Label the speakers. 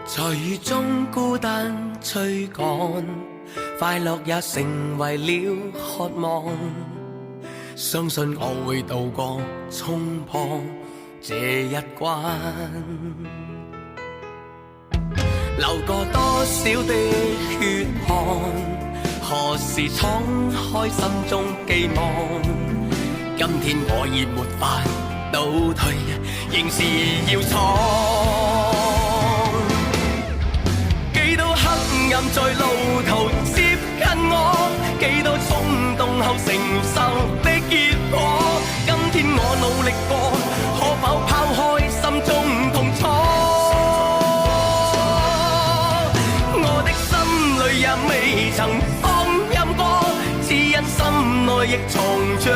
Speaker 1: 在雨中孤單追趕，快樂也成為了渴望。相信我會渡過衝破這一關，流過多少的血汗，何時敞開心中寄望？今天我已沒法倒退，仍是要闖。幾多黑暗在路途接近我，幾多衝動後承受的結果。今天我努力過，可否拋開心中痛楚？我的心裏也未曾放任過，只因心內亦藏着